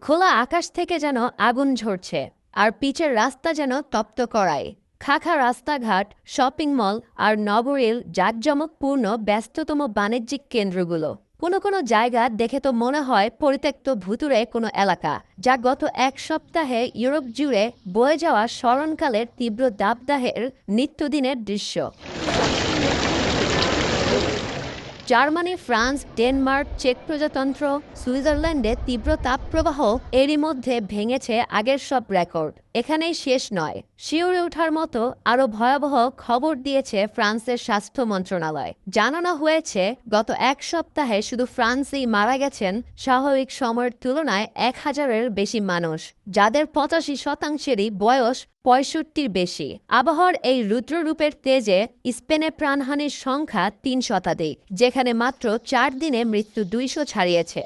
খোলা আকাশ থেকে যেন আগুন ঝরছে, আর পিচের রাস্তা যেন তপ্ত করায়। খাখা রাস্তাঘাট, শপিং মল আর নগরীর জাঁকজমকপূর্ণ ব্যস্ততম বাণিজ্যিক কেন্দ্রগুলো। কোনো কোনো জায়গা দেখে তো মনে হয় পরিত্যক্ত ভুতুড়ে কোনো এলাকা, যা গত এক সপ্তাহে ইউরোপ জুড়ে বয়ে যাওয়া স্মরণকালের তীব্র দাবদাহের নিত্যদিনের দৃশ্য। জার্মানি, ফ্রান্স, ডেনমার্ক, চেক প্রজাতন্ত্র, সুইজারল্যান্ডে তীব্র তাপপ্রবাহ এরই মধ্যে ভেঙেছে আগের সব রেকর্ড। এখানেই শেষ নয়, শিউরে ওঠার মতো আরও ভয়াবহ খবর দিয়েছে ফ্রান্সের স্বাস্থ্য মন্ত্রণালয়। জানানো হয়েছে গত এক সপ্তাহে শুধু ফ্রান্সেই মারা গেছেন স্বাভাবিক সময়ের তুলনায় ১,০০০-এর বেশি মানুষ, যাদের ৮৫%-এরই বয়স ৬৫-র বেশি। আবহাওয়ার এই রুদ্ররূপের তেজে স্পেনে প্রাণহানির সংখ্যা ৩ শতাধিক, যেখানে মাত্র ৪ দিনে মৃত্যু ২০০ ছাড়িয়েছে।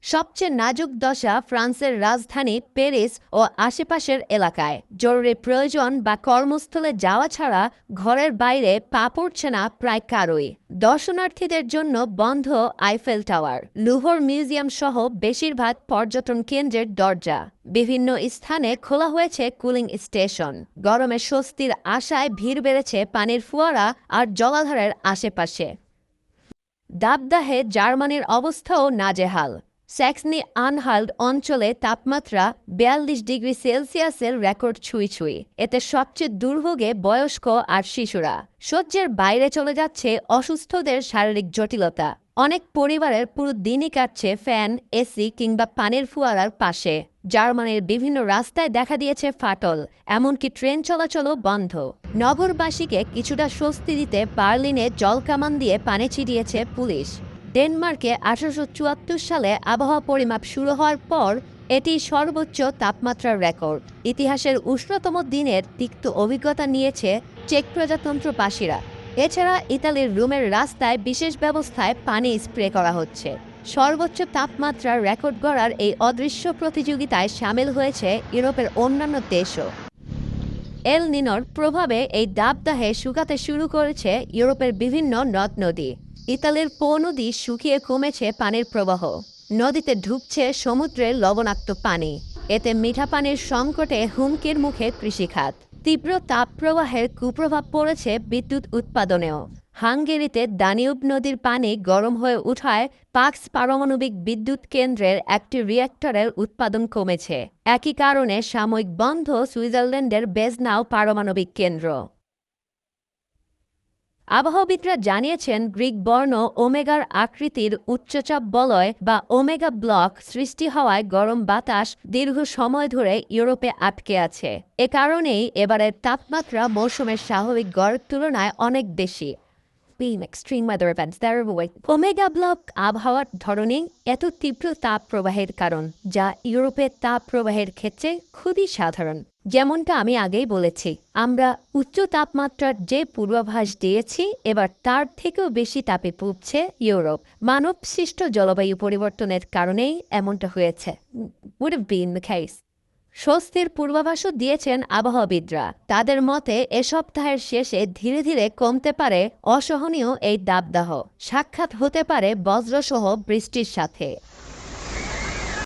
সবচেয়ে নাজুক দশা ফ্রান্সের রাজধানী প্যারিস ও আশেপাশের এলাকায়। জরুরি প্রয়োজন বা কর্মস্থলে যাওয়া ছাড়া ঘরের বাইরে পা পড়ছে না প্রায় কারোই। দর্শনার্থীদের জন্য বন্ধ আইফেল টাওয়ার, লুভর মিউজিয়াম সহ বেশিরভাগ পর্যটন কেন্দ্রের দরজা। বিভিন্ন স্থানে খোলা হয়েছে কুলিং স্টেশন। গরমে স্বস্তির আশায় ভিড় বেড়েছে পানির ফোয়ারা আর জলাধারের আশেপাশে। দাবদাহে জার্মানির অবস্থাও নাজেহাল। স্যাক্সনি আনহাল্ট অঞ্চলে তাপমাত্রা ৪২ ডিগ্রি সেলসিয়াসের রেকর্ড ছুঁই। এতে সবচেয়ে দুর্ভোগে বয়স্ক আর শিশুরা। সহ্যের বাইরে চলে যাচ্ছে অসুস্থদের শারীরিক জটিলতা। অনেক পরিবারের পুরো দিনই কাটছে ফ্যান, এসি কিংবা পানির ফোয়ারার পাশে। জার্মানির বিভিন্ন রাস্তায় দেখা দিয়েছে ফাটল, এমনকি ট্রেন চলাচলও বন্ধ। নগরবাসীকে কিছুটা স্বস্তি দিতে বার্লিনে জলকামান দিয়ে পানি ছিটিয়েছে পুলিশ। ডেনমার্কে ১৮৭৪ সালে আবহাওয়া পরিমাপ শুরু হওয়ার পর এটি সর্বোচ্চ তাপমাত্রার রেকর্ড। ইতিহাসের উষ্ণতম দিনের তিক্ত অভিজ্ঞতা নিয়েছে চেক প্রজাতন্ত্রবাসীরা। এছাড়া ইতালির রোমের রাস্তায় বিশেষ ব্যবস্থায় পানি স্প্রে করা হচ্ছে। সর্বোচ্চ তাপমাত্রার রেকর্ড গড়ার এই অদৃশ্য প্রতিযোগিতায় সামিল হয়েছে ইউরোপের অন্যান্য দেশও। এল নিনোর প্রভাবে এই দাবদাহে শুকাতে শুরু করেছে ইউরোপের বিভিন্ন নদ নদী। ইতালির পো নদী শুকিয়ে কমেছে পানির প্রবাহ। নদীতে ঢুকছে সমুদ্রের লবণাক্ত পানি। এতে মিঠা পানির সংকটে হুমকির মুখে কৃষিখাত। তীব্র তাপপ্রবাহের কুপ্রভাব পড়েছে বিদ্যুৎ উৎপাদনেও। হাঙ্গেরিতে দানিউব নদীর পানি গরম হয়ে উঠায় পাক্স পারমাণবিক বিদ্যুৎ কেন্দ্রের একটি রিঅ্যাক্টরের উৎপাদন কমেছে। একই কারণে সাময়িক বন্ধ সুইজারল্যান্ডের বেজনাও পারমাণবিক কেন্দ্র। আবহাওয়াবিদরা জানিয়েছেন গ্রিক বর্ণ ওমেগার আকৃতির উচ্চচাপ বলয় বা ওমেগা ব্লক সৃষ্টি হওয়ায় গরম বাতাস দীর্ঘ সময় ধরে ইউরোপে আটকে আছে। এ কারণেই এবারের তাপমাত্রা মৌসুমের স্বাভাবিক গড়ের তুলনায় অনেক বেশি। extreme weather events omega block আবহাওয়ার ধরনেই এত তীব্র তাপ প্রবাহের কারণ, যা ইউরোপের তাপ প্রবাহের ক্ষেত্রে খুবই সাধারণ। যেমনটা আমি আগেই বলেছি, আমরা উচ্চ তাপমাত্রার যে পূর্বাভাস দিয়েছি, এবার তার থেকেও বেশি তাপে পুড়ছে ইউরোপ। মানব সৃষ্ট জলবায়ু পরিবর্তনের কারণেই এমনটা হয়েছে। would have been the case. স্বস্তির পূর্বাভাসও দিয়েছেন আবহাওয়াবিদরা। তাদের মতে এ সপ্তাহের শেষে ধীরে ধীরে কমতে পারে অসহনীয় এই দাবদাহ। সাক্ষাৎ হতে পারে বজ্রসহ বৃষ্টির সাথে।